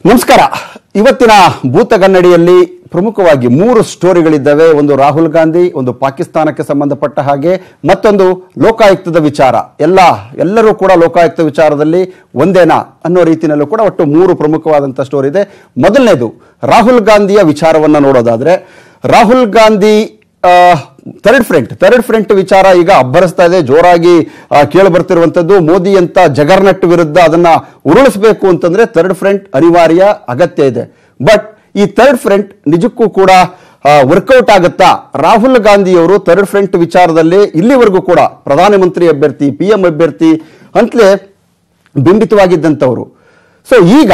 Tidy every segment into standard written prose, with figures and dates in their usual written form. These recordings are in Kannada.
ನಮಸ್ಕಾರ. ಇವತ್ತಿನ ಭೂತಗನ್ನಡಿಯಲ್ಲಿ ಪ್ರಮುಖವಾಗಿ 3 ಸ್ಟೋರಿಗಳಿದ್ದಾವೆ. ಒಂದು ರಾಹುಲ್ ಗಾಂಧಿ, ಒಂದು ಪಾಕಿಸ್ತಾನಕ್ಕೆ ಸಂಬಂಧಪಟ್ಟ ಹಾಗೆ, ಮತ್ತೊಂದು ಲೋಕಾಯುಕ್ತದ ವಿಚಾರ. ಎಲ್ಲರೂ ಕೂಡ ಲೋಕಾಯುಕ್ತ ವಿಚಾರದಲ್ಲಿ ಒಂದೇನಾ ಅನ್ನೋ ರೀತಿಯಲ್ಲೂ ಕೂಡ ಒಟ್ಟು 3 ಪ್ರಮುಖವಾದಂಥ ಸ್ಟೋರಿ ಇದೆ. ಮೊದಲನೇದು ರಾಹುಲ್ ಗಾಂಧಿಯ ವಿಚಾರವನ್ನು ನೋಡೋದಾದ್ರೆ, ರಾಹುಲ್ ಗಾಂಧಿ ಥರ್ಡ್ ಫ್ರಂಟ್ ವಿಚಾರ ಈಗ ಅಬ್ಬರಿಸ್ತಾ ಇದೆ, ಜೋರಾಗಿ ಕೇಳಿ ಬರ್ತಿರುವಂತದ್ದು. ಮೋದಿ ಅಂತ ಜಗರ್ನಟ್ ವಿರುದ್ಧ ಅದನ್ನ ಉರುಳಿಸಬೇಕು ಅಂತಂದ್ರೆ ಥರ್ಡ್ ಫ್ರಂಟ್ ಅನಿವಾರ್ಯ, ಅಗತ್ಯ ಇದೆ. ಬಟ್ ಈ ಥರ್ಡ್ ಫ್ರಂಟ್ ನಿಜಕ್ಕೂ ಕೂಡ ವರ್ಕೌಟ್ ಆಗುತ್ತಾ? ರಾಹುಲ್ ಗಾಂಧಿಯವರು ಥರ್ಡ್ ಫ್ರಂಟ್ ವಿಚಾರದಲ್ಲಿ ಇಲ್ಲಿವರೆಗೂ ಕೂಡ ಪ್ರಧಾನಮಂತ್ರಿ ಅಭ್ಯರ್ಥಿ, PM ಅಭ್ಯರ್ಥಿ ಅಂತಲೇ ಬಿಂಬಿತವಾಗಿದ್ದಂಥವರು. ಸೊ ಈಗ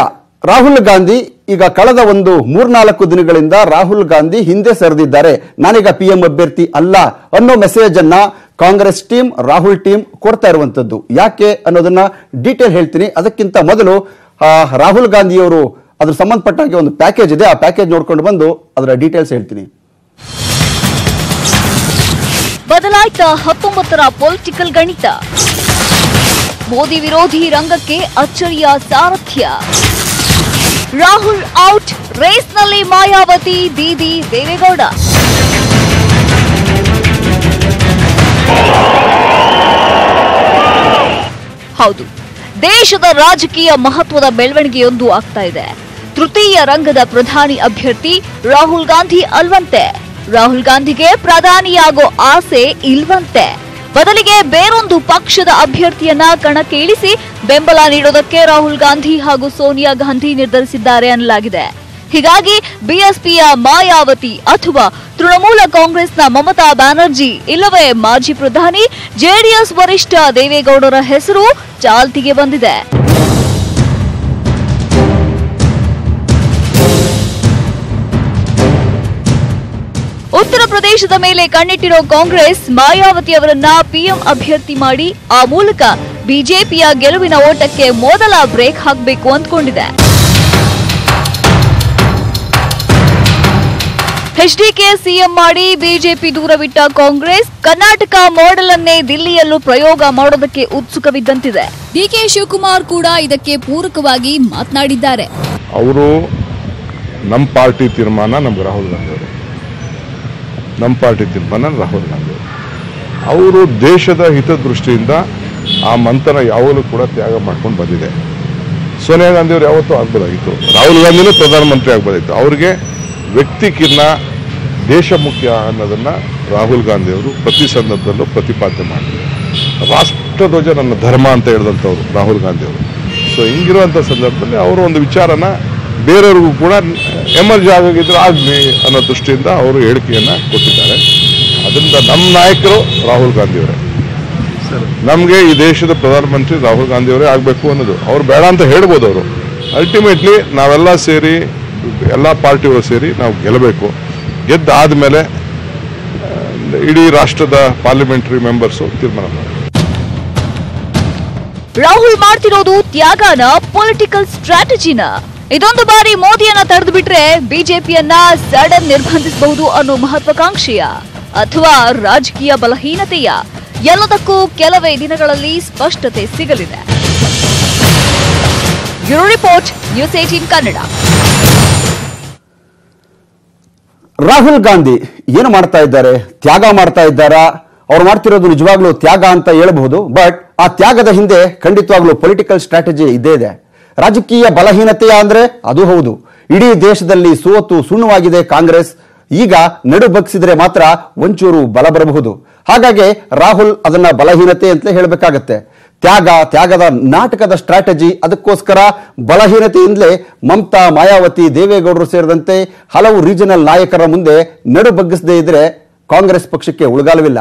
ರಾಹುಲ್ ಗಾಂಧಿ ಈಗ ಕಳೆದ ಒಂದು 3-4 ದಿನಗಳಿಂದ ರಾಹುಲ್ ಗಾಂಧಿ ಹಿಂದೆ ಸರಿದಿದ್ದಾರೆ. ನಾನೀಗ PM ಅಭ್ಯರ್ಥಿ ಅಲ್ಲ ಅನ್ನೋ ಮೆಸೇಜ್ ಅನ್ನ ಕಾಂಗ್ರೆಸ್ ಟೀಮ್, ರಾಹುಲ್ ಟೀಮ್ ಕೊಡ್ತಾ ಇರುವಂತದ್ದು. ಯಾಕೆ ಅನ್ನೋದನ್ನ ಡೀಟೇಲ್ ಹೇಳ್ತೀನಿ. ಅದಕ್ಕಿಂತ ಮೊದಲು ರಾಹುಲ್ ಗಾಂಧಿಯವರು ಅದ್ರ ಸಂಬಂಧಪಟ್ಟ ಹಾಗೆ ಒಂದು ಪ್ಯಾಕೇಜ್ ಇದೆ, ಆ ಪ್ಯಾಕೇಜ್ ನೋಡ್ಕೊಂಡು ಬಂದು ಅದರ ಡೀಟೇಲ್ಸ್ ಹೇಳ್ತೀನಿ. ಬದಲಾಯ್ತಾ 19ರ ಪೊಲಿಟಿಕಲ್ ಗಣಿತ. ಮೋದಿ ವಿರೋಧಿ ರಂಗಕ್ಕೆ ಅಚ್ಚರಿಯ ಸಾರಥ್ಯ. ರಾಹುಲ್ ಔಟ್, ರೇಸ್ನಲ್ಲಿ ಮಾಯಾವತಿ, ದೀದಿ ದೇವೇಗೌಡ. ಹೌದು, ದೇಶದ ರಾಜಕೀಯ ಮಹತ್ವದ ಬೆಳವಣಿಗೆಯೊಂದು ಆಗ್ತಾ ಇದೆ. ತೃತೀಯ ರಂಗದ ಪ್ರಧಾನಿ ಅಭ್ಯರ್ಥಿ ರಾಹುಲ್ ಗಾಂಧಿ ಅಲ್ವಂತೆ. ರಾಹುಲ್ ಗಾಂಧಿಗೆ ಪ್ರಧಾನಿಯಾಗೋ ಆಸೆ ಇಲ್ವಂತೆ. ಬದಲಿಗೆ ಬೇರೊಂದು ಪಕ್ಷದ ಅಭ್ಯರ್ಥಿಯನ್ನ ಕಣಕ್ಕೆ ಇಳಿಸಿ ಬೆಂಬಲ ನೀಡೋದಕ್ಕೆ ರಾಹುಲ್ ಗಾಂಧಿ ಹಾಗೂ ಸೋನಿಯಾ ಗಾಂಧಿ ನಿರ್ಧರಿಸಿದ್ದಾರೆ ಅನ್ನಲಾಗಿದೆ. ಹೀಗಾಗಿ ಬಿಎಸ್ಪಿಯ ಮಾಯಾವತಿ ಅಥವಾ ತೃಣಮೂಲ ಕಾಂಗ್ರೆಸ್ನ ಮಮತಾ ಬ್ಯಾನರ್ಜಿ ಇಲ್ಲವೇ ಮಾಜಿ ಪ್ರಧಾನಿ ಜೆಡಿಎಸ್ ವರಿಷ್ಠ ದೇವೇಗೌಡರ ಹೆಸರು ಚಾಲ್ತಿಗೆ ಬಂದಿದೆ. ಉತ್ತರ ಪ್ರದೇಶದ ಮೇಲೆ ಕಣ್ಣಿಟ್ಟಿರೋ ಕಾಂಗ್ರೆಸ್ ಮಾಯಾವತಿ ಅವರನ್ನ PM ಅಭ್ಯರ್ಥಿ ಮಾಡಿ ಆ ಮೂಲಕ ಬಿಜೆಪಿಯ ಗೆಲುವಿನ ಓಟಕ್ಕೆ ಮೊದಲ ಬ್ರೇಕ್ ಹಾಕಬೇಕು ಅಂದ್ಕೊಂಡಿದೆ. HDK CM ಮಾಡಿ ಬಿಜೆಪಿ ದೂರವಿಟ್ಟ ಕಾಂಗ್ರೆಸ್ ಕರ್ನಾಟಕ ಮಾಡೆಲ್ ಅನ್ನೇ ದಿಲ್ಲಿಯಲ್ಲೂ ಪ್ರಯೋಗ ಮಾಡೋದಕ್ಕೆ ಉತ್ಸುಕವಿದ್ದಂತಿದೆ. DK ಶಿವಕುಮಾರ್ ಕೂಡ ಇದಕ್ಕೆ ಪೂರಕವಾಗಿ ಮಾತನಾಡಿದ್ದಾರೆ. ಅವರು ನಮ್ಮ ಪಾರ್ಟಿ ತೀರ್ಮಾನ ನಮ್ಗೆ ರಾಹುಲ್ ಗಾಂಧಿ ಅವರು, ನಮ್ಮ ಪಾರ್ಟಿ ತೀರ್ಮಾನ ರಾಹುಲ್ ಗಾಂಧಿ ಅವರು ದೇಶದ ಹಿತದೃಷ್ಟಿಯಿಂದ ಆ ಮಂಥನ ಯಾವಾಗಲೂ ಕೂಡ ತ್ಯಾಗ ಮಾಡ್ಕೊಂಡು ಬಂದಿದೆ. ಸೋನಿಯಾ ಗಾಂಧಿ ಅವರು ಯಾವತ್ತೂ ಆಗ್ಬೋದಾಗಿತ್ತು, ರಾಹುಲ್ ಗಾಂಧಿನೂ ಪ್ರಧಾನಮಂತ್ರಿ ಆಗ್ಬೋದಾಗಿತ್ತು. ಅವ್ರಿಗೆ ವ್ಯಕ್ತಿಗಿನ್ನ ದೇಶ ಮುಖ್ಯ ಅನ್ನೋದನ್ನ ರಾಹುಲ್ ಗಾಂಧಿ ಅವರು ಪ್ರತಿ ಸಂದರ್ಭದಲ್ಲೂ ಪ್ರತಿಪಾದನೆ ಮಾಡ್ತಾರೆ. ರಾಷ್ಟ್ರಧ್ವಜ ನನ್ನ ಧರ್ಮ ಅಂತ ಹೇಳಿದಂಥವ್ರು ರಾಹುಲ್ ಗಾಂಧಿ ಅವರು. ಸೊ ಹಿಂಗಿರುವಂಥ ಸಂದರ್ಭದಲ್ಲಿ ಅವರು ಒಂದು ವಿಚಾರನ ಬೇರೆಯವ್ರಿಗೂ ಕೂಡ ಎಮರ್ಜ್ ಆಗಿದ್ರೆ ಆಗಲಿ ಅನ್ನೋ ದೃಷ್ಟಿಯಿಂದ ಅವರು ಹೇಳಿಕೆಯನ್ನು ಕೊಟ್ಟಿದ್ದಾರೆ. ಅದರಿಂದ ನಮ್ಮ ನಾಯಕರು ರಾಹುಲ್ ಗಾಂಧಿಯವರೇ, ನಮಗೆ ಈ ದೇಶದ ಪ್ರಧಾನಮಂತ್ರಿ ರಾಹುಲ್ ಗಾಂಧಿಯವರೇ ಆಗಬೇಕು ಅನ್ನೋದು. ಅವ್ರು ಬೇಡ ಅಂತ ಹೇಳ್ಬೋದು. ಅವರು ಅಲ್ಟಿಮೇಟ್ಲಿ ನಾವೆಲ್ಲ ಸೇರಿ, ಎಲ್ಲ ಪಾರ್ಟಿಗಳು ಸೇರಿ ನಾವು ಗೆಲ್ಲಬೇಕು. ಗೆದ್ದಾದ್ಮೇಲೆ ಇಡೀ ರಾಷ್ಟ್ರದ ಪಾರ್ಲಿಮೆಂಟರಿ ಮೆಂಬರ್ಸು ತೀರ್ಮಾನ ಮಾಡ್ತಾರೆ. ರಾಹುಲ್ ಮಾಡ್ತಿರೋದು ತ್ಯಾಗನ, ಪೊಲಿಟಿಕಲ್ ಸ್ಟ್ರಾಟಜಿನ. ಇದೊಂದು ಬಾರಿ ಮೋದಿಯನ್ನ ತಡೆದು ಬಿಟ್ರೆ ಬಿಜೆಪಿಯನ್ನ ಸಡನ್ ನಿರ್ಬಂಧಿಸಬಹುದು ಅನ್ನೋ ಮಹತ್ವಾಕಾಂಕ್ಷೆಯ ಅಥವಾ ರಾಜಕೀಯ ಬಲಹೀನತೆಯ, ಎಲ್ಲದಕ್ಕೂ ಕೆಲವೇ ದಿನಗಳಲ್ಲಿ ಸ್ಪಷ್ಟತೆ ಸಿಗಲಿದೆ. Bureau report, news 18 Kannada. Rahul Gandhi ಏನು ಮಾಡ್ತಾ ಇದ್ದಾರೆ? ತ್ಯಾಗ ಮಾಡ್ತಾ ಇದ್ದಾರಾ? ಅವ್ರು ಮಾಡ್ತಿರೋದು ನಿಜವಾಗ್ಲೂ ತ್ಯಾಗ ಅಂತ ಹೇಳಬಹುದು. ಬಟ್ ಆ ತ್ಯಾಗದ ಹಿಂದೆ ಖಂಡಿತವಾಗ್ಲೂ ಪೊಲಿಟಿಕಲ್ ಸ್ಟ್ರಾಟಜಿ ಇದ್ದೇ ಇದೆ. ರಾಜಕೀಯ ಬಲಹೀನತೆಯ ಅಂದ್ರೆ ಅದು ಹೌದು. ಇಡೀ ದೇಶದಲ್ಲಿ ಸೋತು ಸುಣ್ಣವಾಗಿದೆ ಕಾಂಗ್ರೆಸ್. ಈಗ ನಡು ಬಗ್ಸಿದ್ರೆ ಮಾತ್ರ ಒಂಚೂರು ಬಲ ಬರಬಹುದು. ಹಾಗಾಗಿ ರಾಹುಲ್ ಅದನ್ನ ಬಲಹೀನತೆ ಅಂತಲೇ ಹೇಳಬೇಕಾಗತ್ತೆ. ತ್ಯಾಗದ ನಾಟಕದ ಸ್ಟ್ರಾಟಜಿ. ಅದಕ್ಕೋಸ್ಕರ ಬಲಹೀನತೆಯಿಂದಲೇ ಮಮತಾ, ಮಾಯಾವತಿ, ದೇವೇಗೌಡರು ಸೇರಿದಂತೆ ಹಲವು ರೀಜನಲ್ ನಾಯಕರ ಮುಂದೆ ನಡು ಬಗ್ಗಿಸದೇ ಇದ್ರೆ ಕಾಂಗ್ರೆಸ್ ಪಕ್ಷಕ್ಕೆ ಉಳಿಗಾಲವಿಲ್ಲ.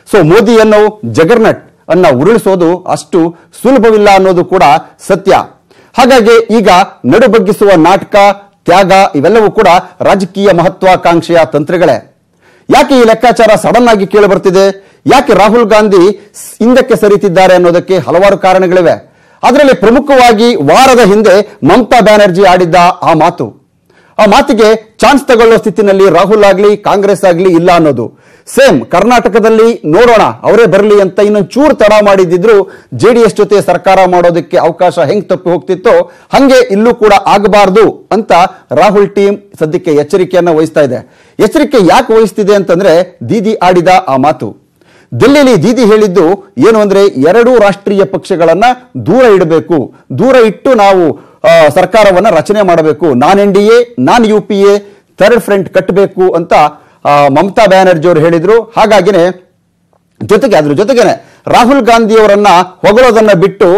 ಸೊ ಮೋದಿಯನ್ನು ಜಗರ್ನಟ್ ಅನ್ನ ಉರುಳಿಸೋದು ಅಷ್ಟು ಸುಲಭವಿಲ್ಲ ಅನ್ನೋದು ಕೂಡ ಸತ್ಯ. ಹಾಗಾಗಿ ಈಗ ನಡು ಬಗ್ಗಿಸುವ ನಾಟಕ, ತ್ಯಾಗ ಇವೆಲ್ಲವೂ ಕೂಡ ರಾಜಕೀಯ ಮಹತ್ವಾಕಾಂಕ್ಷೆಯ ತಂತ್ರಗಳೇ. ಯಾಕೆ ಈ ಲೆಕ್ಕಾಚಾರ ಸಡನ್ ಆಗಿ ಕೇಳಿ ಬರ್ತಿದೆ? ಯಾಕೆ ರಾಹುಲ್ ಗಾಂಧಿ ಹಿಂದಕ್ಕೆ ಸರಿತಿದ್ದಾರೆ ಅನ್ನೋದಕ್ಕೆ ಹಲವಾರು ಕಾರಣಗಳಿವೆ. ಅದರಲ್ಲಿ ಪ್ರಮುಖವಾಗಿ ವಾರದ ಹಿಂದೆ ಮಮತಾ ಬ್ಯಾನರ್ಜಿ ಆಡಿದ್ದ ಆ ಮಾತು, ಆ ಮಾತಿಗೆ ಚಾನ್ಸ್ ತಗೊಳ್ಳೋ ಸ್ಥಿತಿನಲ್ಲಿ ರಾಹುಲ್ ಆಗ್ಲಿ ಕಾಂಗ್ರೆಸ್ ಆಗ್ಲಿ ಇಲ್ಲ ಅನ್ನೋದು. ಸೇಮ್ ಕರ್ನಾಟಕದಲ್ಲಿ ನೋಡೋಣ ಅವರೇ ಬರಲಿ ಅಂತ ಇನ್ನೊಂದು ಚೂರು ತಡ ಮಾಡಿದ್ರು ಜೆಡಿಎಸ್ ಜೊತೆ ಸರ್ಕಾರ ಮಾಡೋದಕ್ಕೆ ಅವಕಾಶ ಹೆಂಗ್ ತಪ್ಪಿ ಹೋಗ್ತಿತ್ತೋ ಹಂಗೆ ಇಲ್ಲೂ ಕೂಡ ಆಗಬಾರ್ದು ಅಂತ ರಾಹುಲ್ ಟೀಮ್ ಸದ್ಯಕ್ಕೆ ಎಚ್ಚರಿಕೆಯನ್ನ ವಹಿಸ್ತಾ ಇದೆ. ಎಚ್ಚರಿಕೆ ಯಾಕೆ ವಹಿಸ್ತಿದೆ ಅಂತಂದ್ರೆ ದೀದಿ ಆಡಿದ ಆ ಮಾತು. ದಿಲ್ಲಿಲಿ ದೀದಿ ಹೇಳಿದ್ದು ಏನು ಅಂದ್ರೆ ಎರಡೂ ರಾಷ್ಟ್ರೀಯ ಪಕ್ಷಗಳನ್ನ ದೂರ ಇಡಬೇಕು, ದೂರ ಇಟ್ಟು ನಾವು ಸರ್ಕಾರವನ್ನ ರಚನೆ ಮಾಡಬೇಕು, ನಾನ್ NDA ನಾನ್ UPA ಥರ್ಡ್ ಫ್ರಂಟ್ ಕಟ್ಟಬೇಕು ಅಂತ ಮಮತಾ ಬ್ಯಾನರ್ಜಿ ಅವರು ಹೇಳಿದ್ರು. ಹಾಗಾಗಿನೇ ಅದ್ರ ಜೊತೆಗೇನೆ ರಾಹುಲ್ ಗಾಂಧಿ ಅವರನ್ನ ಹೊಗಳೋದನ್ನ ಬಿಟ್ಟು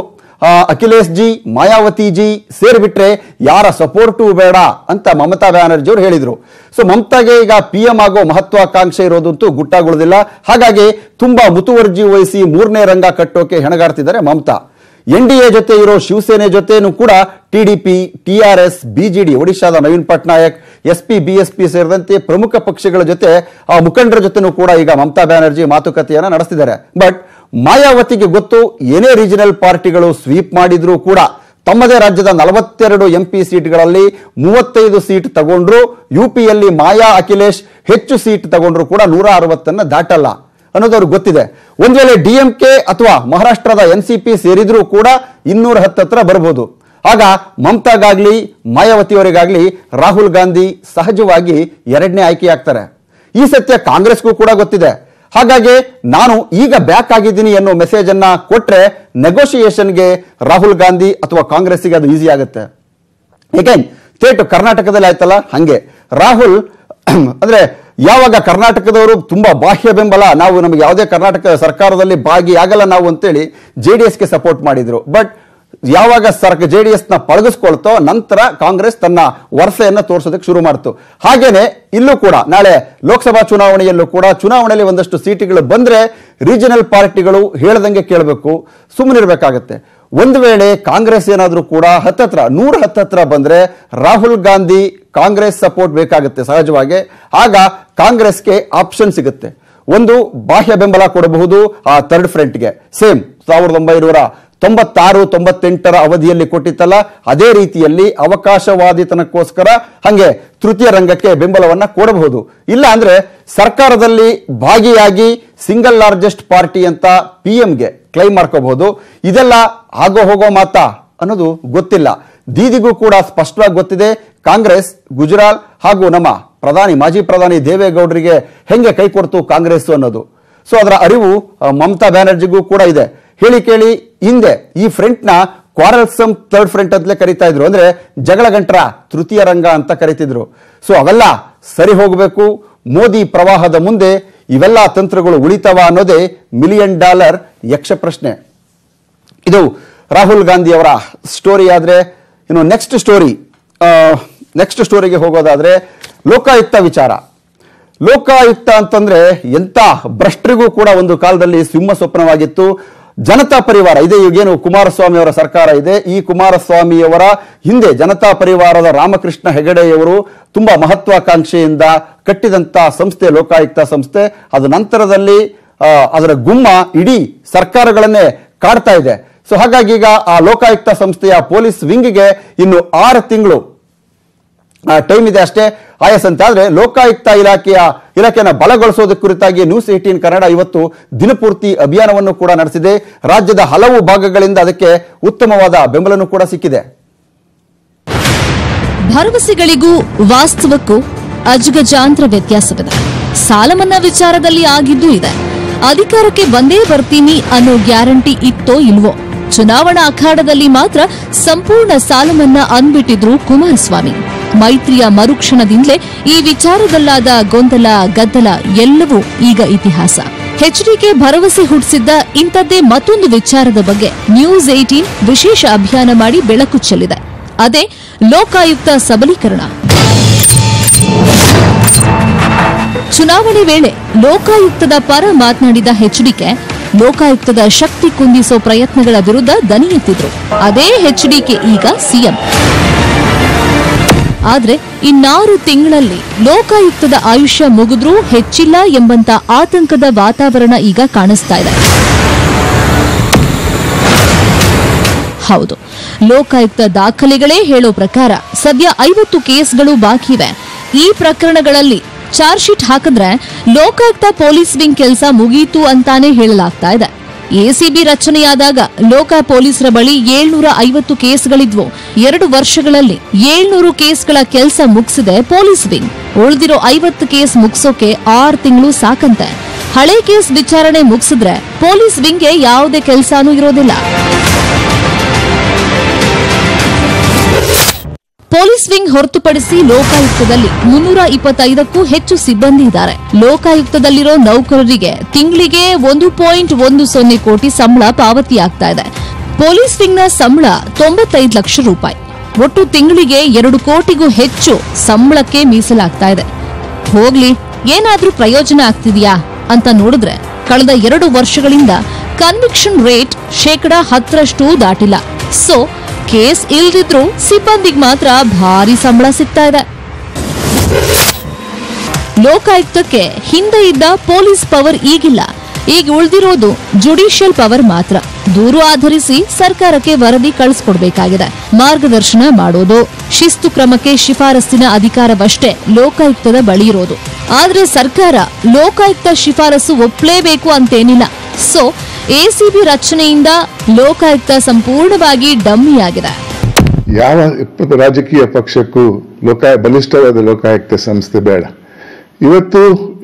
ಅಖಿಲೇಶ್ ಜಿ ಮಾಯಾವತಿ ಜಿ ಸೇರಿಬಿಟ್ರೆ ಯಾರ ಸಪೋರ್ಟು ಬೇಡ ಅಂತ ಮಮತಾ ಬ್ಯಾನರ್ಜಿ ಅವರು ಹೇಳಿದ್ರು. ಸೊ ಮಮತಾಗೆ ಈಗ PM ಆಗೋ ಮಹತ್ವಾಕಾಂಕ್ಷೆ ಇರೋದಂತೂ ಗುಟ್ಟಾಗುವುದಿಲ್ಲ. ಹಾಗಾಗಿ ತುಂಬಾ ಮುತುವರ್ಜಿ ವಹಿಸಿ ಮೂರನೇ ರಂಗ ಕಟ್ಟೋಕೆ ಹೆಣಗಾಡ್ತಿದ್ದಾರೆ ಮಮತಾ. NDA ಜೊತೆ ಇರೋ ಶಿವಸೇನೆ ಜೊತೆನೂ ಕೂಡ TDP, TRS, BJD ಒಡಿಶಾದ ನವೀನ್ ಪಟ್ನಾಯಕ್, SP, BSP ಸೇರಿದಂತೆ ಪ್ರಮುಖ ಪಕ್ಷಗಳ ಜೊತೆ ಆ ಮುಖಂಡರ ಜೊತೆನೂ ಕೂಡ ಈಗ ಮಮತಾ ಬ್ಯಾನರ್ಜಿ ಮಾತುಕತೆಯನ್ನ ನಡೆಸ್ತಿದ್ದಾರೆ. ಬಟ್ ಮಾಯಾವತಿಗೆ ಗೊತ್ತು, ಏನೇ ರೀಜನಲ್ ಪಾರ್ಟಿಗಳು ಸ್ವೀಪ್ ಮಾಡಿದ್ರೂ ಕೂಡ ತಮ್ಮದೇ ರಾಜ್ಯದ 42 MP ಸೀಟ್ಗಳಲ್ಲಿ 35 ಸೀಟ್ ತಗೊಂಡ್ರು. UPಯಲ್ಲಿ ಮಾಯಾ ಅಖಿಲೇಶ್ ಹೆಚ್ಚು ಸೀಟ್ ತಗೊಂಡ್ರು ಕೂಡ 160 ದಾಟಲ್ಲ ಅನ್ನೋದು ಅವ್ರಿಗೆ ಗೊತ್ತಿದೆ. ಒಂದ್ ವೇಳೆ DMK ಅಥವಾ ಮಹಾರಾಷ್ಟ್ರದ NCP ಸೇರಿದ್ರೂ ಕೂಡ 210 ಹತ್ರ ಬರಬಹುದು. ಆಗ ಮಮತಾಗಾಗ್ಲಿ ಮಾಯಾವತಿಯವರಿಗಾಗ್ಲಿ ರಾಹುಲ್ ಗಾಂಧಿ ಸಹಜವಾಗಿ ಎರಡನೇ ಆಯ್ಕೆಯಾಗ್ತಾರೆ. ಈ ಸತ್ಯ ಕಾಂಗ್ರೆಸ್ಗೂ ಕೂಡ ಗೊತ್ತಿದೆ. ಹಾಗಾಗಿ ನಾನು ಈಗ ಬ್ಯಾಕ್ ಆಗಿದ್ದೀನಿ ಅನ್ನೋ ಮೆಸೇಜ್ ಅನ್ನ ಕೊಟ್ರೆ ನೆಗೋಷಿಯೇಷನ್ಗೆ ರಾಹುಲ್ ಗಾಂಧಿ ಅಥವಾ ಕಾಂಗ್ರೆಸ್ಗೆ ಅದು ಈಸಿ ಆಗುತ್ತೆ. ಏಕೆನ್ ಸ್ಟೇಟ್ ಕರ್ನಾಟಕದಲ್ಲಿ ಆಯ್ತಲ್ಲ ಹಂಗೆ ರಾಹುಲ್ ಅಂದ್ರೆ ಯಾವಾಗ ಕರ್ನಾಟಕದವರು ತುಂಬಾ ಬಾಹ್ಯ ಬೆಂಬಲ, ನಾವು ನಮಗೆ ಯಾವುದೇ ಕರ್ನಾಟಕ ಸರ್ಕಾರದಲ್ಲಿ ಭಾಗಿಯಾಗಲ್ಲ ನಾವು ಅಂತೇಳಿ JDSಗೆ ಸಪೋರ್ಟ್ ಮಾಡಿದ್ರು. ಬಟ್ ಯಾವಾಗ JDS ನ ಪಳಗಿಸ್ಕೊಳ್ತೋ ನಂತರ ಕಾಂಗ್ರೆಸ್ ತನ್ನ ವರಸೆಯನ್ನ ತೋರಿಸೋದಕ್ಕೆ ಶುರು ಮಾಡ್ತು. ಹಾಗೇನೆ ಇಲ್ಲೂ ಕೂಡ ನಾಳೆ ಲೋಕಸಭಾ ಚುನಾವಣೆಯಲ್ಲೂ ಕೂಡ ಚುನಾವಣೆಯಲ್ಲಿ ಒಂದಷ್ಟು ಸೀಟುಗಳು ಬಂದ್ರೆ ರೀಜನಲ್ ಪಾರ್ಟಿಗಳು ಹೇಳ್ದಂಗೆ ಕೇಳಬೇಕು, ಸುಮ್ಮನಿರ್ಬೇಕಾಗತ್ತೆ. ಒಂದು ವೇಳೆ ಕಾಂಗ್ರೆಸ್ ಏನಾದ್ರೂ ಕೂಡ 110 ಬಂದ್ರೆ ರಾಹುಲ್ ಗಾಂಧಿ ಕಾಂಗ್ರೆಸ್ ಸಪೋರ್ಟ್ ಬೇಕಾಗುತ್ತೆ ಸಹಜವಾಗಿ. ಆಗ ಕಾಂಗ್ರೆಸ್ಗೆ ಆಪ್ಷನ್ ಸಿಗುತ್ತೆ. ಒಂದು ಬಾಹ್ಯ ಬೆಂಬಲ ಕೊಡಬಹುದು ಆ ಥರ್ಡ್ ಫ್ರಂಟ್ಗೆ, ಸೇಮ್ 1996-98 ಅವಧಿಯಲ್ಲಿ ಕೊಟ್ಟಿತ್ತಲ್ಲ ಅದೇ ರೀತಿಯಲ್ಲಿ ಅವಕಾಶವಾದಿತನಕ್ಕೋಸ್ಕರ ಹಂಗೆ ತೃತೀಯ ರಂಗಕ್ಕೆ ಬೆಂಬಲವನ್ನ ಕೊಡಬಹುದು. ಇಲ್ಲ ಅಂದ್ರೆ ಸರ್ಕಾರದಲ್ಲಿ ಭಾಗಿಯಾಗಿ ಸಿಂಗಲ್ ಲಾರ್ಜೆಸ್ಟ್ ಪಾರ್ಟಿ ಅಂತ PMಗೆ ಕ್ಲೈಮ್ ಮಾಡ್ಕೋಬಹುದು. ಇದೆಲ್ಲ ಆಗೋ ಹೋಗೋ ಮಾತಾ ಅನ್ನೋದು ಗೊತ್ತಿಲ್ಲ. ದೀದಿಗೂ ಕೂಡ ಸ್ಪಷ್ಟವಾಗಿ ಗೊತ್ತಿದೆ ಕಾಂಗ್ರೆಸ್ ಗುಜರಾಲ್ ಹಾಗೂ ನಮ್ಮ ಮಾಜಿ ಪ್ರಧಾನಿ ದೇವೇಗೌಡರಿಗೆ ಹೆಂಗೆ ಕೈ ಕೊಡ್ತು ಕಾಂಗ್ರೆಸ್ ಅನ್ನೋದು. ಸೊ ಅದರ ಅರಿವು ಮಮತಾ ಬ್ಯಾನರ್ಜಿಗೂ ಕೂಡ ಇದೆ. ಹೇಳಿ ಕೇಳಿ ಹಿಂದೆ ಈ ಫ್ರಂಟ್ ನ ಕ್ವಾರಲ್ಸಮ್ ಥರ್ಡ್ ಫ್ರಂಟ್ ಅಂತಲೇ ಕರೀತಾ ಇದ್ರು, ಅಂದ್ರೆ ಜಗಳ ಗಂಟರ ತೃತೀಯ ರಂಗ ಅಂತ ಕರೀತಿದ್ರು. ಸೊ ಅವೆಲ್ಲ ಸರಿ ಹೋಗಬೇಕು. ಮೋದಿ ಪ್ರವಾಹದ ಮುಂದೆ ಇವೆಲ್ಲ ತಂತ್ರಗಳು ಉಳಿತವ ಅನ್ನೋದೇ $1 ಮಿಲಿಯನ್ ಯಕ್ಷ ಪ್ರಶ್ನೆ. ಇದು ರಾಹುಲ್ ಗಾಂಧಿ ಅವರ ಸ್ಟೋರಿ. ಆದ್ರೆ ಇನ್ನು ನೆಕ್ಸ್ಟ್ ಸ್ಟೋರಿಗೆ ಹೋಗೋದಾದ್ರೆ ಲೋಕಾಯುಕ್ತ ವಿಚಾರ. ಲೋಕಾಯುಕ್ತ ಅಂತಂದ್ರೆ ಎಂತ ಭ್ರಷ್ಟರಿಗೂ ಕೂಡ ಒಂದು ಕಾಲದಲ್ಲಿ ಸಿಂಹ ಸ್ವಪ್ನವಾಗಿತ್ತು. ಜನತಾ ಪರಿವಾರ ಇದೆ, ಈಗೇನು ಕುಮಾರಸ್ವಾಮಿ ಅವರ ಸರ್ಕಾರ ಇದೆ, ಈ ಕುಮಾರಸ್ವಾಮಿಯವರ ಹಿಂದೆ ಜನತಾ ಪರಿವಾರದ ರಾಮಕೃಷ್ಣ ಹೆಗಡೆಯವರು ತುಂಬಾ ಮಹತ್ವಾಕಾಂಕ್ಷೆಯಿಂದ ಕಟ್ಟಿದಂತ ಸಂಸ್ಥೆ ಲೋಕಾಯುಕ್ತ ಸಂಸ್ಥೆ. ಅದು ನಂತರದಲ್ಲಿ ಅದರ ಗುಮ್ಮ ಇಡೀ ಸರ್ಕಾರಗಳನ್ನೇ ಕಾಡ್ತಾ ಇದೆ. ಸೊ ಹಾಗಾಗಿ ಈಗ ಆ ಲೋಕಾಯುಕ್ತ ಸಂಸ್ಥೆಯ ಪೊಲೀಸ್ ವಿಂಗ್ಗೆ ಇನ್ನು 6 ತಿಂಗಳು ಟೈಮ್ ಇದೆ ಅಷ್ಟೇ. ಆಯಸ್ ಅಂತ ಆದ್ರೆ ಲೋಕಾಯುಕ್ತ ಇಲಾಖೆಯನ್ನು ಬಲಗೊಳಿಸೋದಕ್ಕೆ ಕುರಿತಾಗಿ ನ್ಯೂಸ್ 18 ಕನ್ನಡ ಇವತ್ತು ದಿನಪೂರ್ತಿ ಅಭಿಯಾನವನ್ನು ಕೂಡ ನಡೆಸಿದೆ. ರಾಜ್ಯದ ಹಲವು ಭಾಗಗಳಿಂದ ಅದಕ್ಕೆ ಉತ್ತಮವಾದ ಬೆಂಬಲನೂ ಕೂಡ ಸಿಕ್ಕಿದೆ. ಭರವಸೆಗಳಿಗೂ ವಾಸ್ತವಕ್ಕೂ ಅಜಗಜಾಂತರ ವ್ಯತ್ಯಾಸವಿದೆ. ಸಾಲ ಮನ್ನಾ ವಿಚಾರದಲ್ಲಿ ಆಗಿದ್ದೂ ಇದೆ. ಅಧಿಕಾರಕ್ಕೆ ಬಂದೇ ಬರ್ತೀನಿ ಅನ್ನೋ ಗ್ಯಾರಂಟಿ ಇತ್ತೋ ಇಲ್ವೋ, ಚುನಾವಣಾ ಅಖಾಡದಲ್ಲಿ ಮಾತ್ರ ಸಂಪೂರ್ಣ ಸಾಲ ಮನ್ನಾ ಅಂದ್ಬಿಟ್ಟಿದ್ರು ಕುಮಾರಸ್ವಾಮಿ. ಮೈತ್ರಿಯ ಮರುಕ್ಷಣದಿಂದಲೇ ಈ ವಿಚಾರದಲ್ಲಾದ ಗೊಂದಲ ಗದ್ದಲ ಎಲ್ಲವೂ ಈಗ ಇತಿಹಾಸ. ಎಚ್ಡಿಕೆ ಭರವಸೆ ಹುಟ್ಟಿಸಿದ್ದ ಇಂಥದ್ದೇ ಮತ್ತೊಂದು ವಿಚಾರದ ಬಗ್ಗೆ ನ್ಯೂಸ್ 18 ವಿಶೇಷ ಅಭಿಯಾನ ಮಾಡಿ ಬೆಳಕು ಚೆಲ್ಲಿದೆ. ಅದೇ ಲೋಕಾಯುಕ್ತ ಸಬಲೀಕರಣ. ಚುನಾವಣೆ ವೇಳೆ ಲೋಕಾಯುಕ್ತದ ಪರ ಮಾತನಾಡಿದ ಎಚ್ಡಿಕೆ ಲೋಕಾಯುಕ್ತದ ಶಕ್ತಿ ಕುಂದಿಸೋ ಪ್ರಯತ್ನಗಳ ವಿರುದ್ಧ ದನಿ ಎತ್ತಿದ್ರು. ಅದೇ ಎಚ್ಡಿಕೆ ಈಗ ಸಿಎಂ. ಆದ್ರೆ ಇನ್ನಾರು ತಿಂಗಳಲ್ಲಿ ಲೋಕಾಯುಕ್ತದ ಆಯುಷ್ಯ ಮುಗಿದ್ರೂ ಹೆಚ್ಚಿಲ್ಲ ಎಂಬಂತ ಆತಂಕದ ವಾತಾವರಣ ಈಗ ಕಾಣಿಸ್ತಾ ಇದೆ. ಹೌದು, ಲೋಕಾಯುಕ್ತ ದಾಖಲೆಗಳೇ ಹೇಳೋ ಪ್ರಕಾರ ಸದ್ಯ 50 ಕೇಸ್ಗಳು ಬಾಕಿ ಇವೆ. ಈ ಪ್ರಕರಣಗಳಲ್ಲಿ ಚಾರ್ಜ್ ಶೀಟ್ ಹಾಕಿದ್ರೆ ಲೋಕಾಯುಕ್ತ ಪೊಲೀಸ್ ವಿಂಗ್ ಕೆಲಸ ಮುಗೀತು ಅಂತಾನೆ ಹೇಳಲಾಗ್ತಾ ಇದೆ. ಎಸಿಬಿ ರಚನೆಯಾದಾಗ ಲೋಕ ಪೊಲೀಸರ ಬಳಿ 750 ಕೇಸ್ಗಳಿದ್ವು. 2 ವರ್ಷಗಳಲ್ಲಿ 700 ಕೇಸ್ಗಳ ಕೆಲಸ ಮುಗಿಸಿದೆ ಪೊಲೀಸ್ ವಿಂಗ್. ಉಳಿದಿರೋ 50 ಕೇಸ್ ಮುಗಿಸೋಕೆ 6 ತಿಂಗಳು ಸಾಕಂತೆ. ಹಳೆ ಕೇಸ್ ವಿಚಾರಣೆ ಮುಗಿಸಿದ್ರೆ ಪೊಲೀಸ್ ವಿಂಗ್ಗೆ ಯಾವುದೇ ಕೆಲಸನೂ ಇರೋದಿಲ್ಲ. ಪೊಲೀಸ್ ವಿಂಗ್ ಹೊರತುಪಡಿಸಿ ಲೋಕಾಯುಕ್ತದಲ್ಲಿ 325ಕ್ಕೂ ಹೆಚ್ಚು ಸಿಬ್ಬಂದಿ ಇದ್ದಾರೆ. ಲೋಕಾಯುಕ್ತದಲ್ಲಿರೋ ನೌಕರರಿಗೆ ತಿಂಗಳಿಗೆ 1.10 ಕೋಟಿ ಸಂಬಳ ಪಾವತಿಯಾಗ್ತಾ ಇದೆ. ಪೊಲೀಸ್ ವಿಂಗ್ನ ಸಂಬಳ 95 ಲಕ್ಷ ರೂಪಾಯಿ. ಒಟ್ಟು ತಿಂಗಳಿಗೆ 2 ಕೋಟಿಗೂ ಹೆಚ್ಚು ಸಂಬಳಕ್ಕೆ ಮೀಸಲಾಗ್ತಾ ಇದೆ. ಹೋಗ್ಲಿ, ಏನಾದ್ರೂ ಪ್ರಯೋಜನ ಆಗ್ತಿದ್ಯಾ ಅಂತ ನೋಡಿದ್ರೆ ಕಳೆದ 2 ವರ್ಷಗಳಿಂದ ಕನ್ವಿಕ್ಷನ್ ರೇಟ್ 10% ದಾಟಿಲ್ಲ. ಸೊ ಕೇಸ್ ಇಲ್ದಿದ್ರು ಸಿಬ್ಬಂದಿಗೆ ಮಾತ್ರ ಭಾರಿ ಸಂಬಳ ಸಿಗ್ತಾ ಇದೆ. ಲೋಕಾಯುಕ್ತಕ್ಕೆ ಹಿಂದೆ ಇದ್ದ ಪೊಲೀಸ್ ಪವರ್ ಈಗಿಲ್ಲ. ಈಗ ಉಳಿದಿರೋದು ಜುಡಿಷಿಯಲ್ ಪವರ್ ಮಾತ್ರ. ದೂರು ಆಧರಿಸಿ ಸರ್ಕಾರಕ್ಕೆ ವರದಿ ಕಳಿಸ್ಕೊಡ್ಬೇಕಾಗಿದೆ. ಮಾರ್ಗದರ್ಶನ ಮಾಡೋದು, ಶಿಸ್ತು ಕ್ರಮಕ್ಕೆ ಶಿಫಾರಸ್ಸಿನ ಅಧಿಕಾರವಷ್ಟೇ ಲೋಕಾಯುಕ್ತದ ಬಳಿ ಇರೋದು. ಆದ್ರೆ ಸರ್ಕಾರ ಲೋಕಾಯುಕ್ತ ಶಿಫಾರಸು ಒಪ್ಪಲೇಬೇಕು ಅಂತೇನಿಲ್ಲ. ಸೊ ಎಸಿಬಿ ರಚನೆಯಿಂದ ಲೋಕಾಯುಕ್ತ ಸಂಪೂರ್ಣವಾಗಿ ಡಮ್ಮಿ ಆಗಿದೆ. ಯಾವ ರಾಜಕೀಯ ಪಕ್ಷಕ್ಕೂ ಬಲಿಷ್ಠವಾದ ಲೋಕಾಯುಕ್ತ ಸಂಸ್ಥೆ ಬೇಡ. ಇವತ್ತು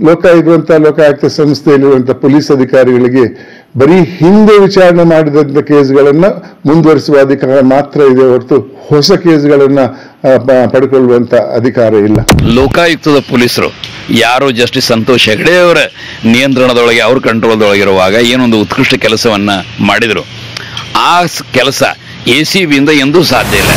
ಲೋಕಾಯುಕ್ತ ಸಂಸ್ಥೆಯಲ್ಲಿರುವಂತಹ ಪೊಲೀಸ್ ಅಧಿಕಾರಿಗಳಿಗೆ ಬರೀ ಹಿಂದೆ ವಿಚಾರಣೆ ಮಾಡಿದಂತ ಕೇಸ್ಗಳನ್ನ ಮುಂದುವರಿಸುವ ಅಧಿಕಾರ ಮಾತ್ರ ಇದೆ ಹೊರತು ಹೊಸ ಕೇಸ್ಗಳನ್ನ ಪಡ್ಕೊಳ್ಳುವಂತ ಅಧಿಕಾರ ಇಲ್ಲ. ಲೋಕಾಯುಕ್ತದ ಪೊಲೀಸರು ಯಾರು ಜಸ್ಟಿಸ್ ಸಂತೋಷ್ ಹೆಗಡೆ ಅವರ ನಿಯಂತ್ರಣದೊಳಗೆ, ಅವ್ರ ಕಂಟ್ರೋಲ್ದೊಳಗಿರುವಾಗ ಏನೊಂದು ಉತ್ಕೃಷ್ಟ ಕೆಲಸವನ್ನ ಮಾಡಿದ್ರು. ಆ ಕೆಲಸ ಎಸಿಬಿಯಿಂದ ಎಂದೂ ಸಾಧ್ಯ ಇಲ್ಲ.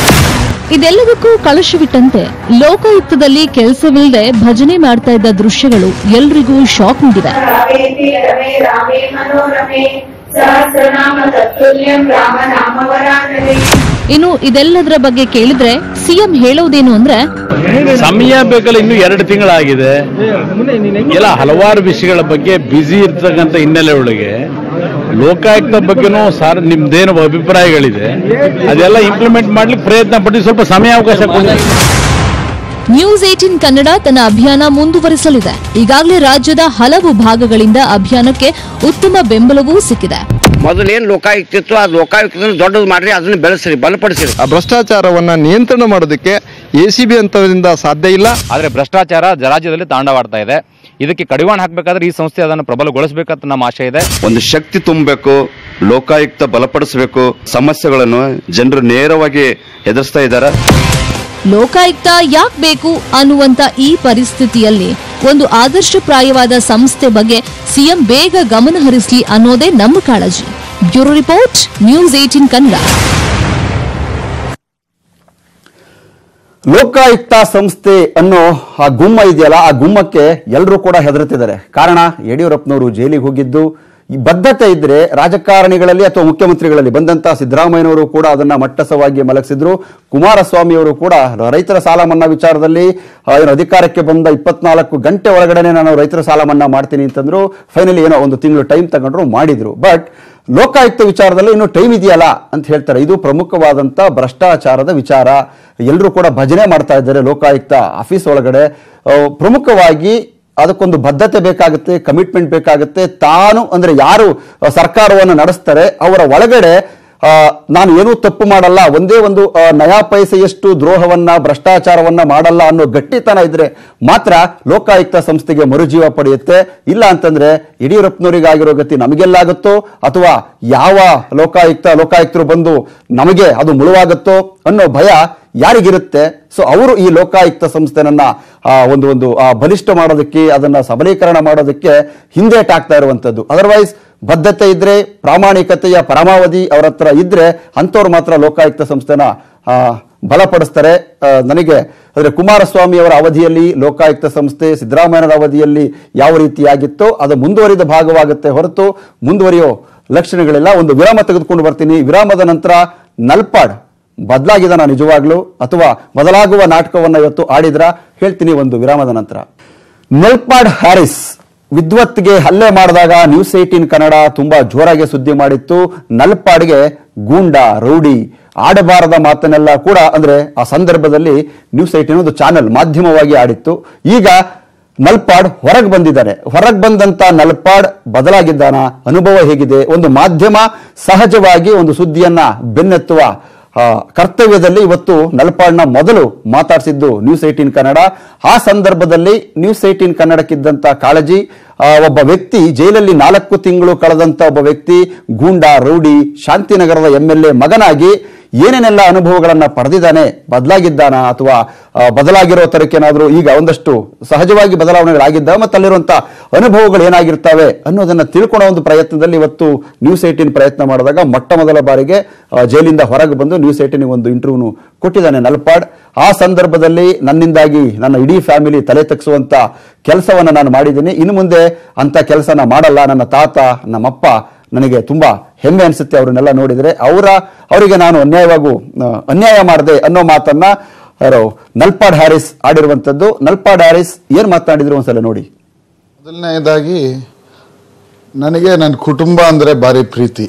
ಇದೆಲ್ಲದಕ್ಕೂ ಕಳಶವಿಟ್ಟಂತೆ ಲೋಕಾಯುಕ್ತದಲ್ಲಿ ಕೆಲಸವಿಲ್ಲದೆ ಭಜನೆ ಮಾಡ್ತಾ ಇದ್ದ ದೃಶ್ಯಗಳು ಎಲ್ರಿಗೂ ಶಾಕ್ ನೀಡಿವೆ. ಇನ್ನು ಇದೆಲ್ಲದರ ಬಗ್ಗೆ ಕೇಳಿದ್ರೆ ಸಿಎಂ ಹೇಳೋದೇನು ಅಂದ್ರೆ, ಸಮಯ ಬೇಕಲ್ಲ, ಇನ್ನು 2 ತಿಂಗಳಾಗಿದೆ. ಎಲ್ಲ ಹಲವಾರು ವಿಷಯಗಳ ಬಗ್ಗೆ ಬ್ಯುಸಿ ಇರ್ತಕ್ಕಂಥ ಹಿನ್ನೆಲೆ ಒಳಗೆ ಲೋಕಾಯುಕ್ತ ಬಗ್ಗೆನೂ ಸರ್ ನಿಮ್ದೇನು ಅಭಿಪ್ರಾಯಗಳಿದೆ ಅದೆಲ್ಲ ಇಂಪ್ಲಿಮೆಂಟ್ ಮಾಡ್ಲಿಕ್ಕೆ ಪ್ರಯತ್ನ ಪಟ್ಟು ಸ್ವಲ್ಪ ಸಮಯಾವಕಾಶ ಕೊಡಿ. ನ್ಯೂಸ್ 18 ಕನ್ನಡ ತನ್ನ ಅಭಿಯಾನ ಮುಂದುವರಿಸಲಿದೆ. ಈಗಾಗಲೇ ರಾಜ್ಯದ ಹಲವು ಭಾಗಗಳಿಂದ ಅಭಿಯಾನಕ್ಕೆ ಉತ್ತಮ ಬೆಂಬಲವೂ ಸಿಕ್ಕಿದೆ. ಮೊದಲೇನು ಲೋಕಾಯುಕ್ತ ಇತ್ತು, ಆ ಲೋಕಾಯುಕ್ತ ದೊಡ್ಡದು ಮಾಡ್ರಿ, ಅದನ್ನ ಬೆಳೆಸ್ರಿ, ಬಲಪಡಿಸಿರಿ. ಆ ಭ್ರಷ್ಟಾಚಾರವನ್ನ ನಿಯಂತ್ರಣ ಮಾಡೋದಕ್ಕೆ ಎಸಿಬಿ ಅಂತದಿಂದ ಸಾಧ್ಯ ಇಲ್ಲ. ಆದ್ರೆ ಭ್ರಷ್ಟಾಚಾರ ರಾಜ್ಯದಲ್ಲಿ ತಾಂಡವಾಡ್ತಾ ಇದೆ. ಇದಕ್ಕೆ ಕಡಿವಾಣ ಹಾಕಬೇಕಾದ್ರೆ ಈ ಸಂಸ್ಥೆ ಅದನ್ನು ಪ್ರಬಲಗೊಳಿಸಬೇಕಂತ ನಮ್ಮ ಆಶೆ ಇದೆ. ಒಂದು ಶಕ್ತಿ ತುಂಬಬೇಕು, ಲೋಕಾಯುಕ್ತ ಬಲಪಡಿಸಬೇಕು. ಸಮಸ್ಯೆಗಳನ್ನು ಜನರು ನೇರವಾಗಿ ಎದುರಿಸ್ತಾ ಇದ್ದಾರೆ. ಲೋಕಾಯುಕ್ತ ಯಾಕೆ ಬೇಕು ಅನ್ನುವಂತ ಈ ಪರಿಸ್ಥಿತಿಯಲ್ಲಿ ಒಂದು ಆದರ್ಶಪ್ರಾಯವಾದ ಸಂಸ್ಥೆ ಬಗ್ಗೆ ಸಿಎಂ ಬೇಗ ಗಮನ ಹರಿಸಲಿ ಅನ್ನೋದೇ ನಮ್ಮ ಕಾಳಜಿ. Bureau report, news 18 Kannada. Lokayukta ಸಂಸ್ಥೆ ಅನ್ನೋ ಆ ಗುಮ್ಮ ಇದೆಯಲ್ಲ, ಆ ಗುಮ್ಮಕ್ಕೆ ಎಲ್ಲರೂ ಕೂಡ ಹೆದರುತ್ತಿದ್ದಾರೆ. ಕಾರಣ, ಯಡಿಯೂರಪ್ಪನವರು ಜೈಲಿಗೆ ಹೋಗಿದ್ದು. ಈ ಬದ್ಧತೆ ಇದ್ರೆ ರಾಜಕಾರಣಿಗಳಲ್ಲಿ ಅಥವಾ ಮುಖ್ಯಮಂತ್ರಿಗಳಲ್ಲಿ ಬಂದಂತ ಸಿದ್ದರಾಮಯ್ಯನವರು ಕೂಡ ಅದನ್ನ ಮಟ್ಟಸವಾಗಿ ಮಲಗಿಸಿದ್ರು. ಕುಮಾರಸ್ವಾಮಿ ಅವರು ಕೂಡ ರೈತರ ಸಾಲ ಮನ್ನಾ ವಿಚಾರದಲ್ಲಿ ಅಧಿಕಾರಕ್ಕೆ ಬಂದ 24 ಗಂಟೆ ಒಳಗಡೆ ನಾನು ರೈತರ ಸಾಲ ಮನ್ನಾ ಮಾಡ್ತೀನಿ ಅಂತಂದ್ರು. ಫೈನಲಿ ಏನೋ 1 ತಿಂಗಳು ಟೈಮ್ ತಗೊಂಡ್ರು, ಮಾಡಿದ್ರು. ಬಟ್ ಲೋಕಾಯುಕ್ತ ವಿಚಾರದಲ್ಲಿ ಇನ್ನೂ ಟೈಮ್ ಇದೆಯಲ್ಲ ಅಂತ ಹೇಳ್ತಾರೆ. ಇದು ಪ್ರಮುಖವಾದಂತ ಭ್ರಷ್ಟಾಚಾರದ ವಿಚಾರ. ಎಲ್ಲರೂ ಕೂಡ ಭಜನೆ ಮಾಡ್ತಾ ಇದ್ದಾರೆ ಲೋಕಾಯುಕ್ತ ಆಫೀಸ್ ಒಳಗಡೆ. ಪ್ರಮುಖವಾಗಿ ಅದಕ್ಕೊಂದು ಬದ್ಧತೆ ಬೇಕಾಗುತ್ತೆ, ಕಮಿಟ್ಮೆಂಟ್ ಬೇಕಾಗುತ್ತೆ. ತಾನು ಅಂದ್ರೆ ಯಾರು ಸರ್ಕಾರವನ್ನು ನಡೆಸ್ತಾರೆ ಅವರ ಒಳಗಡೆ ನಾನು ಏನೂ ತಪ್ಪು ಮಾಡಲ್ಲ, ಒಂದೇ ಒಂದು ನಯಾ ಪೈಸೆಯಷ್ಟು ದ್ರೋಹವನ್ನ ಭ್ರಷ್ಟಾಚಾರವನ್ನ ಮಾಡಲ್ಲ ಅನ್ನೋ ಗಟ್ಟಿತನ ಇದ್ರೆ ಮಾತ್ರ ಲೋಕಾಯುಕ್ತ ಸಂಸ್ಥೆಗೆ ಮರುಜೀವ ಪಡೆಯುತ್ತೆ. ಇಲ್ಲ ಅಂತಂದ್ರೆ ಯಡಿಯೂರಪ್ಪನವರಿಗಾಗಿರೋ ಗತಿ ನಮಗೆಲ್ಲಾಗುತ್ತೋ ಅಥವಾ ಯಾವ ಲೋಕಾಯುಕ್ತರು ಬಂದು ನಮಗೆ ಅದು ಮುಳುವಾಗುತ್ತೋ ಅನ್ನೋ ಭಯ ಯಾರಿಗಿರುತ್ತೆ. ಸೊ ಅವರು ಈ ಲೋಕಾಯುಕ್ತ ಸಂಸ್ಥೆನನ್ನ ಒಂದು ಬಲಿಷ್ಠ ಮಾಡೋದಕ್ಕೆ, ಅದನ್ನ ಸಬಲೀಕರಣ ಮಾಡೋದಕ್ಕೆ ಹಿಂದೇಟಾಗ್ತಾ ಇರುವಂತದ್ದು. ಅದರ್ವೈಸ್ ಬದ್ಧತೆ ಇದ್ರೆ, ಪ್ರಾಮಾಣಿಕತೆಯ ಪರಮಾವಧಿ ಅವರ ಹತ್ರ ಇದ್ರೆ ಅಂಥವ್ರು ಮಾತ್ರ ಲೋಕಾಯುಕ್ತ ಸಂಸ್ಥೆನ ಬಲಪಡಿಸ್ತಾರೆ. ನನಗೆ ಅಂದ್ರೆ ಕುಮಾರಸ್ವಾಮಿ ಅವರ ಅವಧಿಯಲ್ಲಿ ಲೋಕಾಯುಕ್ತ ಸಂಸ್ಥೆ, ಸಿದ್ದರಾಮಯ್ಯರ ಅವಧಿಯಲ್ಲಿ ಯಾವ ರೀತಿಯಾಗಿತ್ತೋ ಅದು ಮುಂದುವರಿದ ಭಾಗವಾಗುತ್ತೆ ಹೊರತು ಮುಂದುವರಿಯೋ ಲಕ್ಷಣಗಳಿಲ್ಲ. ಒಂದು ವಿರಾಮ ತೆಗೆದುಕೊಂಡು ಬರ್ತೀನಿ. ವಿರಾಮದ ನಂತರ ನಲ್ಪಾಡ್ ಬದಲಾಗಿದಾನ ನಿಜವಾಗ್ಲೂ ಅಥವಾ ಬದಲಾಗುವ ನಾಟಕವನ್ನ ಇವತ್ತು ಆಡಿದ್ರ ಹೇಳ್ತೀನಿ ಒಂದು ವಿರಾಮದ ನಂತರ. ನಲ್ಪಾಡ್ ಹ್ಯಾರಿಸ್ ವಿದ್ವತ್ಗೆ ಹಲ್ಲೆ ಮಾಡಿದಾಗ ನ್ಯೂಸ್ 18 ಕನ್ನಡ ತುಂಬಾ ಜೋರಾಗಿ ಸುದ್ದಿ ಮಾಡಿತ್ತು. ನಲ್ಪಾಡ್ಗೆ ಗೂಂಡ, ರೌಡಿ, ಆಡಬಾರದ ಮಾತನ್ನೆಲ್ಲ ಕೂಡ ಅಂದ್ರೆ ಆ ಸಂದರ್ಭದಲ್ಲಿ ನ್ಯೂಸ್ 18 ಒಂದು ಚಾನೆಲ್ ಮಾಧ್ಯಮವಾಗಿ ಆಡಿತ್ತು. ಈಗ ನಲ್ಪಾಡ್ ಹೊರಗೆ ಬಂದಿದ್ದಾರೆ. ಹೊರಗೆ ಬಂದಂತ ನಲ್ಪಾಡ್ ಬದಲಾಗಿದ್ದಾನ? ಅನುಭವ ಹೇಗಿದೆ? ಒಂದು ಮಾಧ್ಯಮ ಸಹಜವಾಗಿ ಒಂದು ಸುದ್ದಿಯನ್ನ ಬೆನ್ನತ್ತುವ ಕರ್ತವ್ಯದಲ್ಲಿ ಇವತ್ತು ನಲ್ಪಾಡ್ನ ಮೊದಲು ಮಾತಾಡಿಸಿದ್ದು ನ್ಯೂಸ್ 18 ಕನ್ನಡ. ಆ ಸಂದರ್ಭದಲ್ಲಿ ನ್ಯೂಸ್ 18 ಕನ್ನಡಕ್ಕಿದ್ದಂತ ಕಾಳಜಿ, ಒಬ್ಬ ವ್ಯಕ್ತಿ ಜೈಲಲ್ಲಿ 4 ತಿಂಗಳು ಕಳೆದಂತ ಒಬ್ಬ ವ್ಯಕ್ತಿ ಗೂಂಡಾ, ರೌಡಿ, ಶಾಂತಿನಗರದ MLA ಮಗನಾಗಿ ಏನೇನೆಲ್ಲ ಅನುಭವಗಳನ್ನ ಪಡೆದಿದ್ದಾನೆ, ಬದಲಾಗಿದ್ದಾನ ಅಥವಾ ಬದಲಾಗಿರೋ ತರಕ್ಕೇನಾದ್ರೂ ಈಗ ಒಂದಷ್ಟು ಸಹಜವಾಗಿ ಬದಲಾವಣೆಗಳಾಗಿದ್ದಾವೆ ಮತ್ತು ಅಲ್ಲಿರುವಂತಹ ಅನುಭವಗಳು ಏನಾಗಿರ್ತವೆ ಅನ್ನೋದನ್ನ ತಿಳ್ಕೊಳ್ಳೋ ಒಂದು ಪ್ರಯತ್ನದಲ್ಲಿ ಇವತ್ತು ನ್ಯೂಸ್ 18 ಪ್ರಯತ್ನ ಮಾಡಿದಾಗ ಮೊಟ್ಟ ಮೊದಲ ಬಾರಿಗೆ ಜೈಲಿಂದ ಹೊರಗೆ ಬಂದು ನ್ಯೂಸ್ 18 ಒಂದು ಇಂಟರ್ವ್ಯೂ ಕೊಟ್ಟಿದ್ದಾನೆ ನಲ್ಪಾಡ್. ಆ ಸಂದರ್ಭದಲ್ಲಿ ನನ್ನಿಂದಾಗಿ ನನ್ನ ಇಡೀ ಫ್ಯಾಮಿಲಿ ತಲೆ ತಗ್ಸುವಂತ ಕೆಲಸವನ್ನ ನಾನು ಮಾಡಿದ್ದೀನಿ. ಇನ್ನು ಮುಂದೆ ಅಂತ ಕೆಲಸನ ಮಾಡಲ್ಲ. ನನ್ನ ತಾತ, ನಮ್ಮಪ್ಪ ನನಗೆ ತುಂಬಾ ಹೆಮ್ಮೆ ಅನ್ಸುತ್ತೆ ಅವ್ರನ್ನೆಲ್ಲ ನೋಡಿದ್ರೆ. ಅವರಿಗೆ ನಾನು ಅನ್ಯಾಯ ಮಾಡಿದೆ ಅನ್ನೋ ಮಾತನ್ನ ನಲ್ಪಾಡ್ ಹ್ಯಾರಿಸ್ ಆಡಿರುವಂತದ್ದು. ನಲ್ಪಾಡ್ ಹ್ಯಾರಿಸ್ ಏನ್ ಮಾತನಾಡಿದ್ರು ಒಂದ್ಸಲ ನೋಡಿ. ಮೊದಲನೇದಾಗಿ ನನಗೆ ನನ್ನ ಕುಟುಂಬ ಅಂದ್ರೆ ಭಾರಿ ಪ್ರೀತಿ,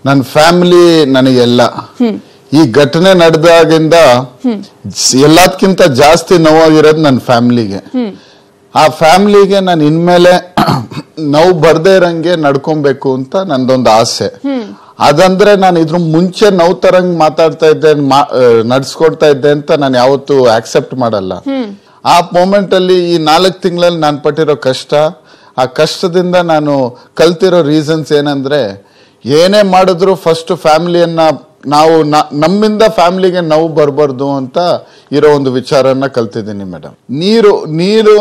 ನನ್ನ ಫ್ಯಾಮಿಲಿ ನನಗೆಲ್ಲ. ಈ ಘಟನೆ ನಡೆದಾಗಿಂದ ಎಲ್ಲದಕ್ಕಿಂತ ಜಾಸ್ತಿ ನೋವಾಗಿರೋದು ನನ್ನ ಫ್ಯಾಮಿಲಿಗೆ. ಆ ಫ್ಯಾಮಿಲಿಗೆ ನಾನು ಇನ್ಮೇಲೆ ನೋವು ಬರ್ದೇ ಇರಂಗೆ ನಡ್ಕೊಬೇಕು ಅಂತ ನಂದೊಂದು ಆಸೆ. ಅದಂದ್ರೆ ನಾನು ಇದ್ರ ಮುಂಚೆ ನೋವು ತರಂಗ್ ಮಾತಾಡ್ತಾ ಇದ್ದೆ, ನಡ್ಸ್ಕೊಡ್ತಾ ಇದ್ದೆ ಅಂತ ನಾನು ಯಾವತ್ತೂ ಆಕ್ಸೆಪ್ಟ್ ಮಾಡಲ್ಲ. ಆ ಮೂಮೆಂಟ್ ಅಲ್ಲಿ ಈ 4 ತಿಂಗಳಲ್ಲಿ ನಾನು ಪಟ್ಟಿರೋ ಕಷ್ಟ, ಆ ಕಷ್ಟದಿಂದ ನಾನು ಕಲ್ತಿರೋ ರೀಸನ್ಸ್ ಏನಂದ್ರೆ, ಏನೇ ಮಾಡಿದ್ರು ಫಸ್ಟ್ ಫ್ಯಾಮಿಲಿಯನ್ನ ನಾವು ನಮ್ಮಿಂದ ಫ್ಯಾಮಿಲಿಗೆ ನೋವು ಬರಬಾರ್ದು ಅಂತ ಇರೋ ಒಂದು ವಿಚಾರನ ಕಲ್ತಿದ್ದೀನಿ ಮೇಡಮ್. ನೀರು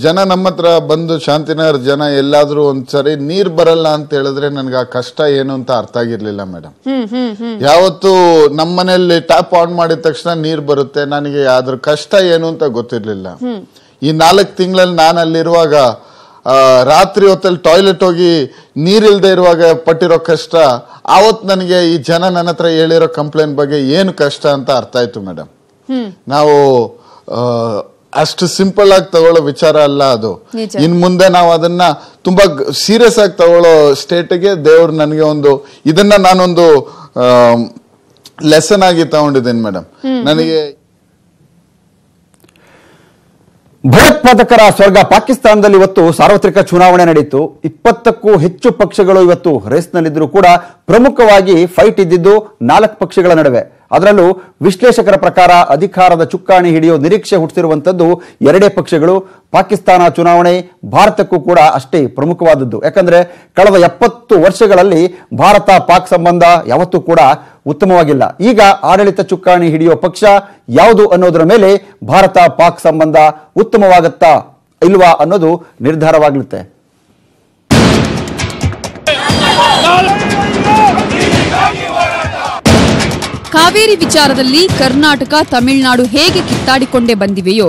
ಜನ ನಮ್ಮ ಹತ್ರ ಬಂದು ಶಾಂತಿನಗರ ಜನ ಎಲ್ಲಾದ್ರೂ ಒಂದ್ಸರಿ ನೀರ್ ಬರಲ್ಲ ಅಂತ ಹೇಳಿದ್ರೆ ನನ್ಗೆ ಆ ಕಷ್ಟ ಏನು ಅಂತ ಅರ್ಥ ಆಗಿರ್ಲಿಲ್ಲ ಮೇಡಮ್. ಯಾವತ್ತು ನಮ್ಮನೇಲಿ ಟ್ಯಾಪ್ ಆನ್ ಮಾಡಿದ ತಕ್ಷಣ ನೀರ್ ಬರುತ್ತೆ, ನನಗೆ ಅದ್ರ ಕಷ್ಟ ಏನು ಅಂತ ಗೊತ್ತಿರ್ಲಿಲ್ಲ. ಈ 4 ತಿಂಗಳಲ್ಲಿ ನಾನು ಅಲ್ಲಿರುವಾಗ ರಾತ್ರಿ ಹೊತ್ತಲ್ಲಿ ಟಾಯ್ಲೆಟ್ ಹೋಗಿ ನೀರಿಲ್ದೆ ಇರುವಾಗ ಪಟ್ಟಿರೋ ಕಷ್ಟ, ಆವತ್ತು ನನಗೆ ಈ ಜನ ನನ್ನ ಹತ್ರ ಹೇಳಿರೋ ಕಂಪ್ಲೇಂಟ್ ಬಗ್ಗೆ ಏನು ಕಷ್ಟ ಅಂತ ಅರ್ಥ ಆಯ್ತು ಮೇಡಮ್. ನಾವು ಅಷ್ಟು ಸಿಂಪಲ್ ಆಗಿ ತಗೊಳ್ಳೋ ವಿಚಾರ ಅಲ್ಲ ಅದು. ಇನ್ ಮುಂದೆ ನಾವು ಅದನ್ನ ತುಂಬಾ ಸೀರಿಯಸ್ ಆಗಿ ತಗೊಳ್ಳೋ ಸ್ಟೇಟ್ಗೆ ದೇವ್ರು ನನಗೆ ಇದನ್ನ ನಾನೊಂದು ಲೆಸನ್ ಆಗಿ ತಗೊಂಡಿದ್ದೀನಿ ಮೇಡಮ್. ನನಗೆ ಭಯೋತ್ಪಾದಕರ ಸ್ವರ್ಗ ಪಾಕಿಸ್ತಾನದಲ್ಲಿ ಇವತ್ತು ಸಾರ್ವತ್ರಿಕ ಚುನಾವಣೆ ನಡೆಯಿತು. 20ಕ್ಕೂ ಹೆಚ್ಚು ಪಕ್ಷಗಳು ಇವತ್ತು ರೇಸ್ನಲ್ಲಿದ್ದರೂ ಕೂಡ ಪ್ರಮುಖವಾಗಿ ಫೈಟ್ ಇದ್ದಿದ್ದು 4 ಪಕ್ಷಗಳ ನಡುವೆ. ಅದರಲ್ಲೂ ವಿಶ್ಲೇಷಕರ ಪ್ರಕಾರ ಅಧಿಕಾರದ ಚುಕ್ಕಾಣಿ ಹಿಡಿಯೋ ನಿರೀಕ್ಷೆ ಹುಟ್ಟಿಸಿರುವಂತದ್ದು 2 ಪಕ್ಷಗಳು. ಪಾಕಿಸ್ತಾನ ಚುನಾವಣೆ ಭಾರತಕ್ಕೂ ಕೂಡ ಅಷ್ಟೇ ಪ್ರಮುಖವಾದದ್ದು. ಯಾಕಂದ್ರೆ ಕಳೆದ 70 ವರ್ಷಗಳಲ್ಲಿ ಭಾರತ ಪಾಕ್ ಸಂಬಂಧ ಯಾವತ್ತೂ ಕೂಡ ಉತ್ತಮವಾಗಿಲ್ಲ. ಈಗ ಆಡಳಿತ ಚುಕ್ಕಾಣಿ ಹಿಡಿಯೋ ಪಕ್ಷ ಯಾವುದು ಅನ್ನೋದರ ಮೇಲೆ ಭಾರತ ಪಾಕ್ ಸಂಬಂಧ ಉತ್ತಮವಾಗತ್ತಾ ಇಲ್ವಾ ಅನ್ನೋದು ನಿರ್ಧಾರವಾಗಲಿರುತ್ತೆ. ಕಾವೇರಿ ವಿಚಾರದಲ್ಲಿ ಕರ್ನಾಟಕ, ತಮಿಳುನಾಡು ಹೇಗೆ ಕಿತ್ತಾಡಿಕೊಂಡೇ ಬಂದಿವೆಯೋ,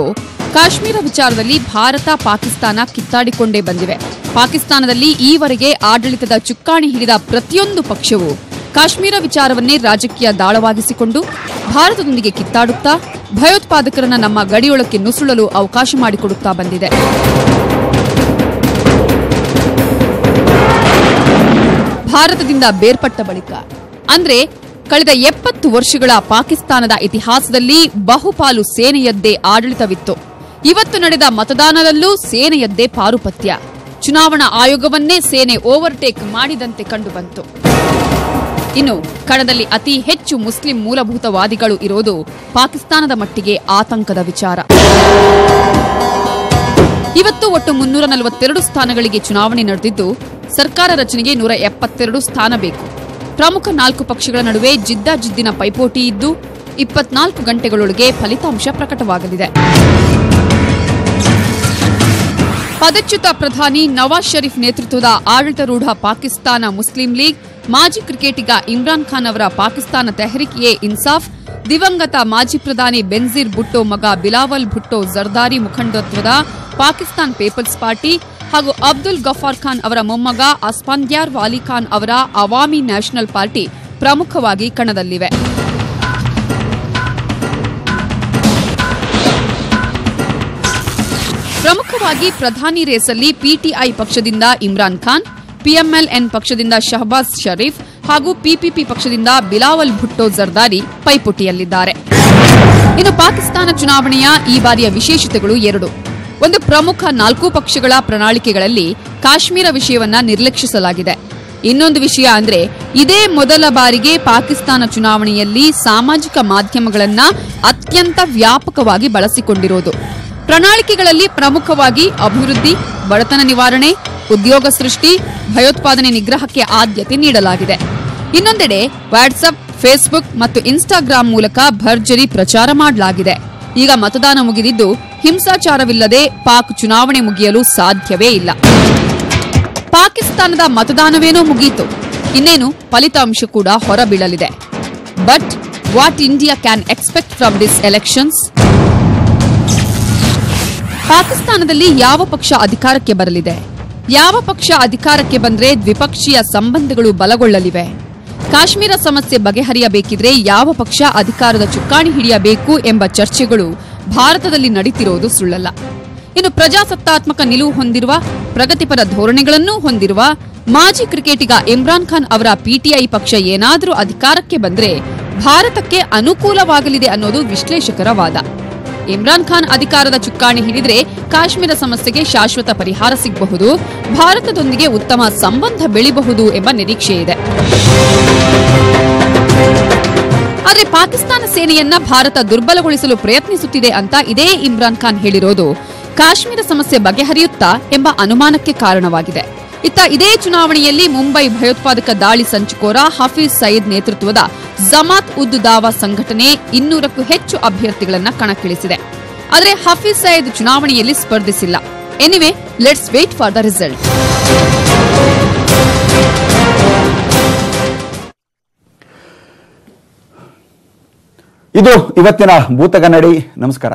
ಕಾಶ್ಮೀರ ವಿಚಾರದಲ್ಲಿ ಭಾರತ, ಪಾಕಿಸ್ತಾನ ಕಿತ್ತಾಡಿಕೊಂಡೇ ಬಂದಿವೆ. ಪಾಕಿಸ್ತಾನದಲ್ಲಿ ಈವರೆಗೆ ಆಡಳಿತದ ಚುಕ್ಕಾಣಿ ಹಿಡಿದ ಪ್ರತಿಯೊಂದು ಪಕ್ಷವು ಕಾಶ್ಮೀರ ವಿಚಾರವನ್ನೇ ರಾಜಕೀಯ ದಾಳವಾಗಿಸಿಕೊಂಡು ಭಾರತದೊಂದಿಗೆ ಕಿತ್ತಾಡುತ್ತಾ ಭಯೋತ್ಪಾದಕರನ್ನ ನಮ್ಮ ಗಡಿಯೊಳಕ್ಕೆ ನುಸುಳಲು ಅವಕಾಶ ಮಾಡಿಕೊಡುತ್ತಾ ಬಂದಿದೆ. ಭಾರತದಿಂದ ಬೇರ್ಪಟ್ಟ ಬಳಿಕ ಅಂದ್ರೆ ಕಳೆದ 70 ವರ್ಷಗಳ ಪಾಕಿಸ್ತಾನದ ಇತಿಹಾಸದಲ್ಲಿ ಬಹುಪಾಲು ಸೇನೆಯದ್ದೇ ಆಡಳಿತವಿತ್ತು. ಇವತ್ತು ನಡೆದ ಮತದಾನದಲ್ಲೂ ಸೇನೆಯದ್ದೇ ಪಾರುಪತ್ಯ. ಚುನಾವಣಾ ಆಯೋಗವನ್ನೇ ಸೇನೆ ಓವರ್ಟೇಕ್ ಮಾಡಿದಂತೆ ಕಂಡುಬಂತು. ಇನ್ನು ಕಣದಲ್ಲಿ ಅತಿ ಹೆಚ್ಚು ಮುಸ್ಲಿಂ ಮೂಲಭೂತವಾದಿಗಳು ಇರೋದು ಪಾಕಿಸ್ತಾನದ ಮಟ್ಟಿಗೆ ಆತಂಕದ ವಿಚಾರ. ಇವತ್ತು ಒಟ್ಟು 342 ಸ್ಥಾನಗಳಿಗೆ ಚುನಾವಣೆ ನಡೆದಿದ್ದು, ಸರ್ಕಾರ ರಚನೆಗೆ 172 ಸ್ಥಾನ ಬೇಕು. ಪ್ರಮುಖ 4 ಪಕ್ಷಗಳ ನಡುವೆ ಜಿದ್ದಾಜಿದ್ದಿನ ಪೈಪೋಟಿ ಇದ್ದು 24 ಗಂಟೆಗಳೊಳಗೆ ಫಲಿತಾಂಶ ಪ್ರಕಟವಾಗಲಿದೆ. ಪದಚ್ಯುತ ಪ್ರಧಾನಿ ನವಾಜ್ ಶರೀಫ್ ನೇತೃತ್ವದ ಆಡಳಿತಾರೂಢ ಪಾಕಿಸ್ತಾನ ಮುಸ್ಲಿಂ ಲೀಗ್, ಮಾಜಿ ಕ್ರಿಕೆಟಿಗ ಇಮ್ರಾನ್ ಖಾನ್ ಅವರ ಪಾಕಿಸ್ತಾನ ತೆಹರಿಕ್ ಎ ಇನ್ಸಾಫ್, ದಿವಂಗತ ಮಾಜಿ ಪ್ರಧಾನಿ ಬೆನ್ಜೀರ್ ಭುಟ್ಟೋ ಮಗ ಬಿಲಾವಲ್ ಭುಟ್ಟೋ ಜರ್ದಾರಿ ಮುಖಂಡತ್ವದ ಪಾಕಿಸ್ತಾನ್ ಪೀಪಲ್ಸ್ ಪಾರ್ಟಿ ಹಾಗೂ ಅಬ್ದುಲ್ ಗಫಾರ್ ಖಾನ್ ಅವರ ಮೊಮ್ಮಗ ಅಸ್ಫಾಂದ್ಯಾರ್ ವಾಲಿ ಖಾನ್ ಅವರ ಅವಾಮಿ ನ್ಯಾಷನಲ್ ಪಾರ್ಟಿ ಪ್ರಮುಖವಾಗಿ ಕಣದಲ್ಲಿವೆ. ಪ್ರಮುಖವಾಗಿ ಪ್ರಧಾನಿ ರೇಸಲ್ಲಿ ಪಿಟಿಐ ಪಕ್ಷದಿಂದ ಇಮ್ರಾನ್ ಖಾನ್, ಪಿಎಂಎಲ್ಎನ್ ಪಕ್ಷದಿಂದ ಶಹಬಾಜ್ ಶರೀಫ್ ಹಾಗೂ ಪಿಪಿಪಿ ಪಕ್ಷದಿಂದ ಬಿಲಾವಲ್ ಭುಟ್ಟೋ ಜರ್ದಾರಿ ಪೈಪೋಟಿಯಲ್ಲಿದ್ದಾರೆ. ಇನ್ನು ಪಾಕಿಸ್ತಾನ ಚುನಾವಣೆಯ ಈ ಬಾರಿಯ ವಿಶೇಷತೆಗಳು 2. ಒಂದು, ಪ್ರಮುಖ 4 ಪಕ್ಷಗಳ ಪ್ರಣಾಳಿಕೆಗಳಲ್ಲಿ ಕಾಶ್ಮೀರ ವಿಷಯವನ್ನ ನಿರ್ಲಕ್ಷಿಸಲಾಗಿದೆ. ಇನ್ನೊಂದು ವಿಷಯ ಅಂದ್ರೆ ಇದೇ ಮೊದಲ ಬಾರಿಗೆ ಪಾಕಿಸ್ತಾನ ಚುನಾವಣೆಯಲ್ಲಿ ಸಾಮಾಜಿಕ ಮಾಧ್ಯಮಗಳನ್ನ ಅತ್ಯಂತ ವ್ಯಾಪಕವಾಗಿ ಬಳಸಿಕೊಂಡಿರೋದು. ಪ್ರಣಾಳಿಕೆಗಳಲ್ಲಿ ಪ್ರಮುಖವಾಗಿ ಅಭಿವೃದ್ಧಿ, ಬಡತನ ನಿವಾರಣೆ, ಉದ್ಯೋಗ ಸೃಷ್ಟಿ, ಭಯೋತ್ಪಾದನೆ ನಿಗ್ರಹಕ್ಕೆ ಆದ್ಯತೆ ನೀಡಲಾಗಿದೆ. ಇನ್ನೊಂದೆಡೆ ವಾಟ್ಸ್ಆಪ್, ಫೇಸ್ಬುಕ್ ಮತ್ತು ಇನ್ಸ್ಟಾಗ್ರಾಂ ಮೂಲಕ ಭರ್ಜರಿ ಪ್ರಚಾರ ಮಾಡಲಾಗಿದೆ. ಈಗ ಮತದಾನ ಮುಗಿದಿದ್ದು ಹಿಂಸಾಚಾರವಿಲ್ಲದೆ ಪಾಕ್ ಚುನಾವಣೆ ಮುಗಿಯಲು ಸಾಧ್ಯವೇ ಇಲ್ಲ. ಪಾಕಿಸ್ತಾನದ ಮತದಾನವೇನೋ ಮುಗಿಯಿತು, ಇನ್ನೇನು ಫಲಿತಾಂಶ ಕೂಡ ಹೊರಬೀಳಲಿದೆ. But what India can expect from this elections? ಪಾಕಿಸ್ತಾನದಲ್ಲಿ ಯಾವ ಪಕ್ಷ ಅಧಿಕಾರಕ್ಕೆ ಬರಲಿದೆ? ಯಾವ ಪಕ್ಷ ಅಧಿಕಾರಕ್ಕೆ ಬಂದ್ರೆ ದ್ವಿಪಕ್ಷೀಯ ಸಂಬಂಧಗಳು ಬಲಗೊಳ್ಳಲಿವೆ? ಕಾಶ್ಮೀರ ಸಮಸ್ಯೆ ಬಗೆಹರಿಯಬೇಕಿದ್ರೆ ಯಾವ ಪಕ್ಷ ಅಧಿಕಾರದ ಚುಕ್ಕಾಣಿ ಹಿಡಿಯಬೇಕು ಎಂಬ ಚರ್ಚೆಗಳು ಭಾರತದಲ್ಲಿ ನಡೀತಿರೋದು ಸುಳ್ಳಲ್ಲ. ಇನ್ನು ಪ್ರಜಾಸತ್ತಾತ್ಮಕ ನಿಲುವು ಹೊಂದಿರುವ, ಪ್ರಗತಿಪರ ಧೋರಣೆಗಳನ್ನೂ ಹೊಂದಿರುವ ಮಾಜಿ ಕ್ರಿಕೆಟಿಗ ಇಮ್ರಾನ್ ಖಾನ್ ಅವರ ಪಿಟಿಐ ಪಕ್ಷ ಏನಾದರೂ ಅಧಿಕಾರಕ್ಕೆ ಬಂದ್ರೆ ಭಾರತಕ್ಕೆ ಅನುಕೂಲವಾಗಲಿದೆ ಅನ್ನೋದು ವಿಶ್ಲೇಷಕರ ವಾದ. ಇಮ್ರಾನ್ ಖಾನ್ ಅಧಿಕಾರದ ಚುಕ್ಕಾಣಿ ಹಿಡಿದ್ರೆ ಕಾಶ್ಮೀರ ಸಮಸ್ಯೆಗೆ ಶಾಶ್ವತ ಪರಿಹಾರ ಸಿಗಬಹುದು, ಭಾರತದೊಂದಿಗೆ ಉತ್ತಮ ಸಂಬಂಧ ಬೆಳೆಯಬಹುದು ಎಂಬ ನಿರೀಕ್ಷೆ ಇದೆ. ಆದರೆ ಪಾಕಿಸ್ತಾನ ಸೇನೆಯನ್ನ ಭಾರತ ದುರ್ಬಲಗೊಳಿಸಲು ಪ್ರಯತ್ನಿಸುತ್ತಿದೆ ಅಂತ ಇದೇ ಇಮ್ರಾನ್ ಖಾನ್ ಹೇಳಿರೋದು ಕಾಶ್ಮೀರ ಸಮಸ್ಯೆ ಬಗೆಹರಿಯುತ್ತಾ ಎಂಬ ಅನುಮಾನಕ್ಕೆ ಕಾರಣವಾಗಿದೆ. ಇತ್ತ ಇದೇ ಚುನಾವಣೆಯಲ್ಲಿ ಮುಂಬೈ ಭಯೋತ್ಪಾದಕ ದಾಳಿ ಸಂಚುಕೋರ ಹಫೀಜ್ ಸಯೀದ್ ನೇತೃತ್ವದ ಜಮಾತ್ ಉದ್ ದಾವಾ ಸಂಘಟನೆ 200ಕ್ಕೂ ಹೆಚ್ಚು ಅಭ್ಯರ್ಥಿಗಳನ್ನು ಕಣಕ್ಕಿಳಿಸಿದೆ. ಆದರೆ ಹಫೀಜ್ ಸಯೀದ್ ಚುನಾವಣೆಯಲ್ಲಿ ಸ್ಪರ್ಧಿಸಿಲ್ಲ. Anyway, let's wait for the result. ಇದು ಇವತ್ತಿನ ಭೂತಗನ್ನಡಿ. ನಮಸ್ಕಾರ.